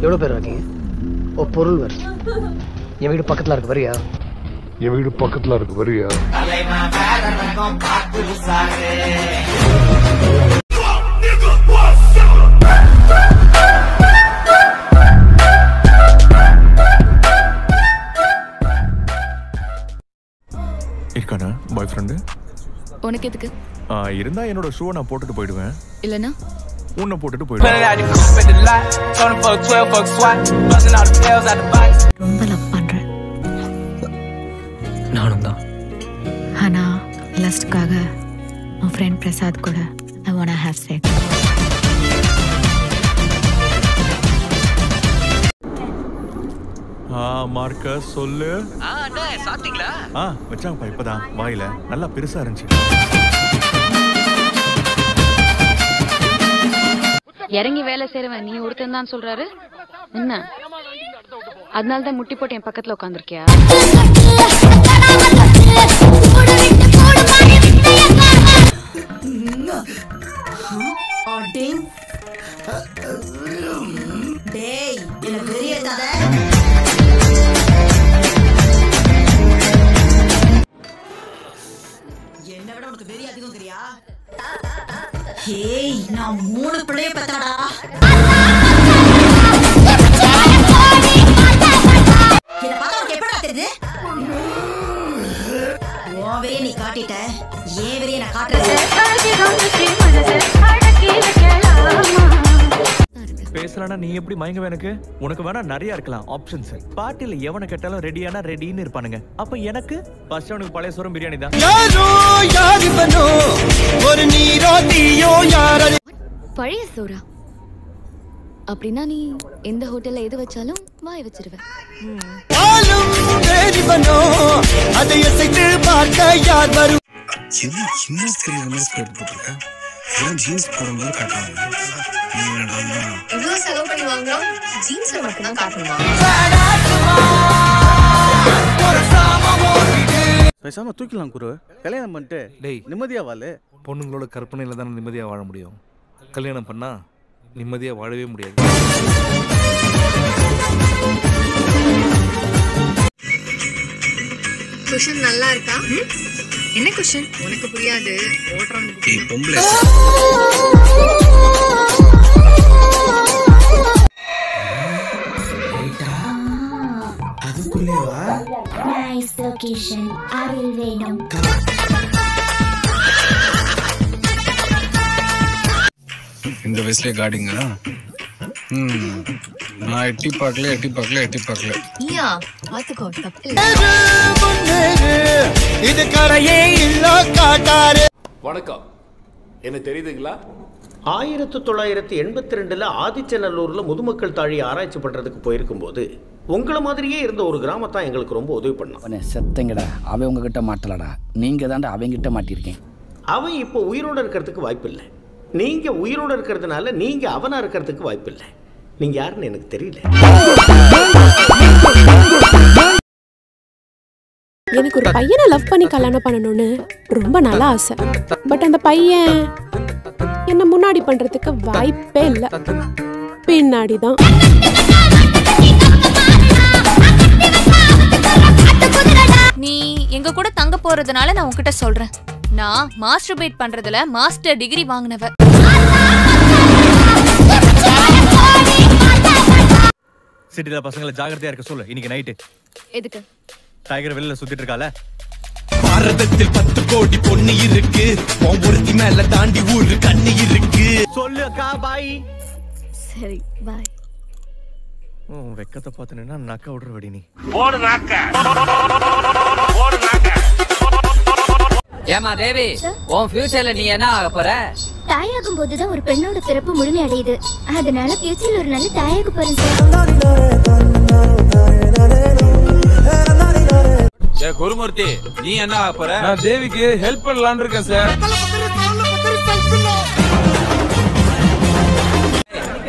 எவ்வளோ பேர் இருக்கீங்க? ஓ பொருள் வரு. என் வீடு பக்கத்தில் இருக்கு, வரியா? என் வீடு பக்கத்தில் இருக்கு, வரியா? இருக்கானா பாய் ஃப்ரெண்டு? உனக்கு எதுக்கு? இருந்தா என்னோட ஷூவை நான் போட்டுட்டு போயிடுவேன். இல்லனா உன்னை போட்டுட்டு போயிடுவேன். ரொம்ப லவ் பண்றேன். நானும் தான். ஆனா லஸ்ட்காக உன் ஃப்ரெண்ட் பிரசாத் கூட I wanna have sex. Marcus சொல்லு. அண்ணா சாப்பிட்டீங்களா? வச்சாங்கப்பா இப்பதான் வாயில நல்லா பெருசா இருந்துச்சு. இறங்கி வேலை செய்றவன் நீ ஒருத்தன் தான் சொல்றாரு என்ன? அதனால தான் முட்டி போட்டு என் பக்கத்துல உட்காந்துருக்கியா? என்ன விட உனக்கு வெறி அதிகம் தெரியா? ஹேய், நான் 3 பிள்ளைய பெத்தடா. என்ன பார்த்தா உனக்கு எப்படா தெரியுது? உன் வெறிய நீ காட்டிட்ட, ஏன் வெறிய நான் காட்டுறது? பேசலனா நீ எப்படி மயங்க? எனக்கு உனக்கு வேணா நிறைய இருக்கலாம் ஆப்ஷன்ஸ். பாட்டில எவனை கேட்டாலும் ரெடியானா ரெடின்னு இருப்பானுங்க. அப்ப எனக்கு ஃபர்ஸ்ட் அவனுக்கு பழைய சோறும் பிரியாணி தான். பழைய சோறா? அப்படின்னா நீ எந்த ஹோட்டல்ல எது வச்சாலும் வாய் வச்சிருவேன். ஜீன்ஸ் போடும்போது காட்டுவாங்க. இவ்வளவு செலவு பண்ணி வாங்குறோம், ஜீன்ஸ்ல மட்டும் தான் காட்டணுமா? பேசாம தூக்கலாம் குரு. கல்யாணம் பண்ணிட்டு நிம்மதியா வாழு. பொண்ணுங்களோட கற்பனையில தான் நிம்மதியா வாழ முடியும். கல்யாணம் பண்ணா நிம்மதியா வாழவே முடியாது. குஷன் நல்லா இருக்கா? என்ன குஷன்? உனக்கு புரியாது. அதுக்குள்ளேவா? Nice location. அருள் வேணும். இந்த வயசுலயே காடிங்க. நான் எட்டி பார்க்கல. நீயா பாத்துக்கோ, தப்பு. இது கரையே இல்ல காட்டாரு. வணக்கம், என்ன தெரியுதுங்களா? 1982 ஆதிச்சநல்லூர்ல முதுமக்கள் தாழி ஆராய்ச்சி பண்றதுக்கு போயிருக்கும் போது உங்களை மாதிரியே இருந்த ஒரு கிராமத்தான் எங்களுக்கு ரொம்ப உதவி பண்ணான். செத்தங்கடா, அவன் உங்ககிட்ட மாட்டலடா, நீங்க தாண்டா அவங்கிட்ட மாட்டிருக்கேன். அவன் இப்போ உயிரோட இருக்கிறதுக்கு வாய்ப்பில்லை. நீங்க உயிரோட இருக்கிறதுனால நீங்க அவனா இருக்கிறதுக்கு வாய்ப்பில்லை. நீங்க யாருன்னு எனக்கு தெரியல. எனக்கு ஒரு பையனை லவ் பண்ணி கல்யாணம் பண்ணணும்னு ரொம்ப நல்ல ஆசை. பட் அந்த பையன் என்ன முன்னாடி பண்றதுக்கு வாய்ப்பே இல்லை. பின்னாடிதான். நீ எங்க கூட தங்க போறதுனால நான் உன்கிட்ட சொல்றேன். நான் மாஸ்டர்பேட் பண்றதுல மாஸ்டர் டிகிரி வாங்கினவ. சிட்டில பசங்களை ஜாகிரதையா இருக்க சொல்லு. இன்னைக்கு நைட்டு எதுக்கு? டைகர் வெளியில சுத்திட்டு இருக்கால. பாரதத்தில் 10 கோடி பொண்ணு இருக்கு, ஒருத்தி மேல தாண்டி ஊரு கண்ணி இருக்கு. சொல்லு அக்கா, பாய். சரி பாய். வெக்கத்தை பார்த்துனா நக்க விடுற வடி. நீ ஓடு நாக்க. ஏமா தேவி, உன் ஃபியூச்சர்ல நீ என்ன ஆக போற? தாயாகும் போதுதான் ஒரு பெண்ணோட பிறப்பு முழுமை அடையுது. அதனால ஃபியூச்சர்ல ஒரு நல்ல தாயாக போறேன். குருமூர்த்தி, நீ என்ன ஆக போற? நான் தேவிக்கு ஹெல்ப் பண்ணலாம்னு இருக்கேன் சார்.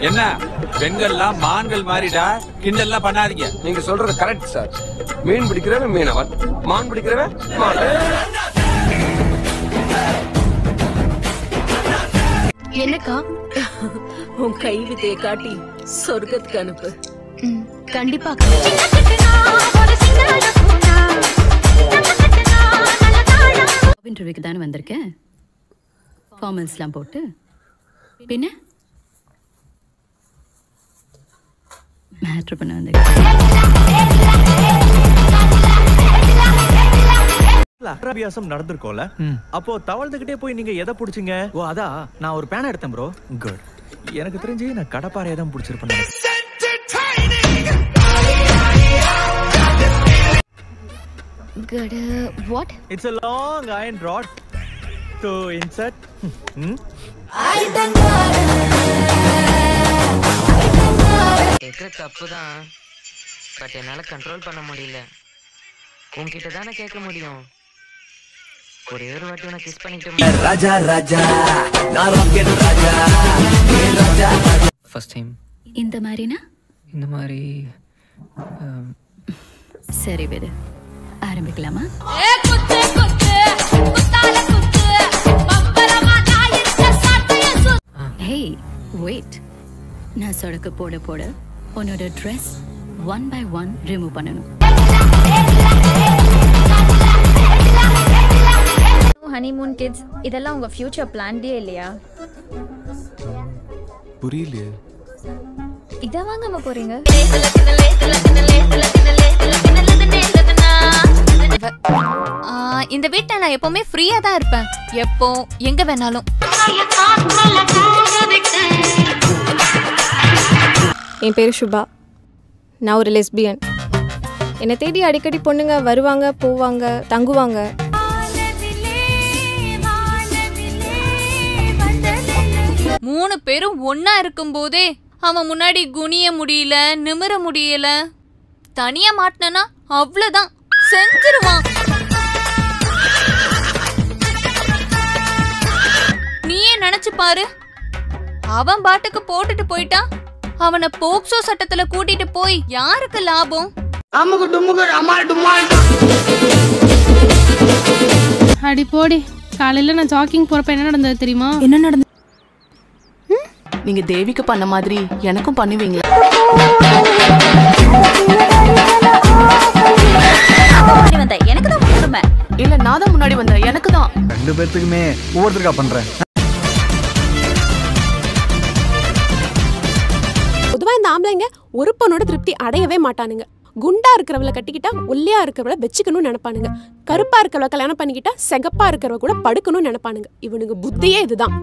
என்ன பெண்கள்லாம் மான்கள் மாறிடா, கிண்டல்லாம் பண்ணாதீங்க. நீங்க சொல்றது கரெக்ட் சார். மீன் பிடிக்கிறவன் மீனவன், மான் பிடிக்கிறவன் மான். என்னக்கா உன் கை வித்தையை காட்டி சொர்க்கத்துக்கு அனுப்பு. கண்டிப்பா. இன்டர்வியூக்கு தானே வந்திருக்கேன், ஃபார்மல்ஸ்லாம் போட்டு. பின்ன மேட்ரு பண்ண வந்திருக்கேன். அக்ராபியாசம் நடந்திருக்கோம்ல, அப்போ தவழ்ந்துகிட்டே போய் நீங்க எதை புடிச்சீங்க? ஓ அதா, நான் ஒரு பேனா எடுத்தேன் ப்ரோ. குட். எனக்கு தெரிஞ்சு நான் கடப்பாறையை தான் பிடிச்சிருப்பேன். Good. What? It's a long iron rod to insert. கேக்குற தப்பு தான், பட் என்னால கண்ட்ரோல் பண்ண முடியல. உன்கிட்ட தானே கேட்க முடியும். ஒரே ஒரு வாட்டி உனக்கு கிஸ் பண்ணிட்டு ராஜா ராஜா நான் rocket Raja Raja. First time இந்த மாதிரினா இந்த மாதிரி. சரி விடு, ஆரம்பிக்கலாமா? ஹேய் வெயிட், நான் சொடக்கு போட போட உன்னோட ட்ரெஸ் 1 by 1 ரிமூவ் பண்ணணும். ஹனிமூன் கிட்ஸ் இதெல்லாம் உங்க ஃபியூச்சர் பிளான்டே இல்லையா? புரியலையே. இத வாங்காம போறீங்க? இந்த வீட்டை நான் எப்பவுமே ஃப்ரீயா தான் இருப்பேன், எப்போ எங்க வேணாலும். என் பேர் சுபா, நான் ஒரு லெஸ்பியன். என்னை தேடி அடிக்கடி பொண்ணுங்க வருவாங்க, போவாங்க, தங்குவாங்க. மூணு பேரும் ஒன்னா இருக்கும் போதே அவன் முன்னாடி குனிய முடியல, நிமிர முடியல. தனியா மாட்டினா அவ்வளவுதான், செஞ்சிருவான். நீயே நினைச்சு பாரு, அவன் பாட்டுக்கு போட்டுட்டு போயிட்டான். அவனை போக்சோ சட்டத்துல கூட்டிட்டு போய் யாருக்கு லாபம்? அடி போடி, காலையில நான் ஜாக்கிங் போறப்ப என்ன நடந்தது தெரியுமா? என்ன நடந்தது? நீங்க தேவிக்கு பண்ண மாதிரி எனக்கும் பண்ணுவீங்களா? எனக்கு தான் முன்னுரிமை. இல்ல நான் தான் முன்னாடி வந்தேன், எனக்கு தான். ரெண்டு பேர்த்துக்குமே ஒவ்வொருத்தருக்கா பண்றேன். பொதுவா இந்த ஆம்பளைங்க ஒரு பொண்ணோட திருப்தி அடையவே மாட்டானுங்க. குண்டா இருக்கிறவளை கட்டிக்கிட்டா ஒல்லியா இருக்கிறவளை வச்சுக்கணும்னு நினைப்பானுங்க. கருப்பா இருக்கிறவளை கல்யாணம் பண்ணிக்கிட்டா செகப்பா இருக்கிறவ கூட படுக்கணும்னு நினைப்பானுங்க. இவனுங்க புத்தியே இதுதான்.